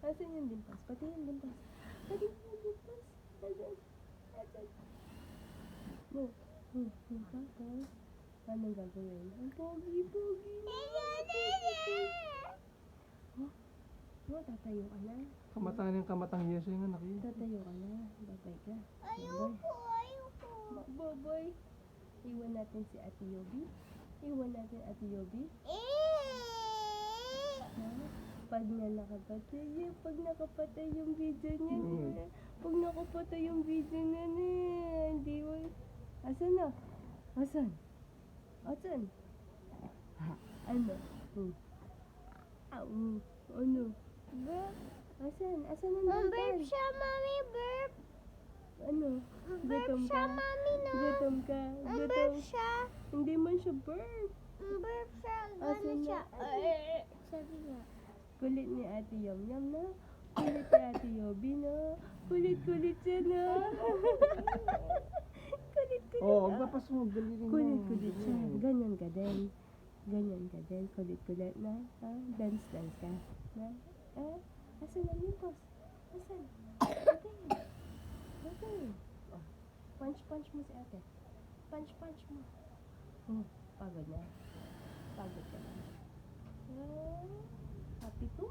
Asan yung dimples? Pati yung dimples. Pati yung dimples. Asan? Asan? No. Tapos, anong gagawin? Ang pogi-pogi na. Oh, tatayo ka na. Kamataan yung kamatang yeso yung anak yun. Tatayo ka na. Babay ka. Ayoko. Babay. Iwan natin si Ate Yobi. Iwan natin Ate Yobi. Ha? Pag nakapatay yung video niya, pag nakapatay yung video niya, hindi mo. Asan na? Asan? Ano? Ano? Asan ang Burp dental? siya, mami, burp. Ano? Burp siya, mami, no. Gutom ka? Burp siya. Hindi man siya burp. Burp siya. Asan Gano'n siya. na? Sabi nga. Kulit ni Ate Yum Yum na. Kulit ni Ate Yobi na. Kulit siya na. Kulit. Oo, magpapas mo. Dali rin Kulit siya. Ganyan ka din. Kulit na. Dance ka. Na? Asan ang nipples? Asan? Okay. Oh, punch mo si ate. Punch mo. Pagod na. Pagod ka na. Happy to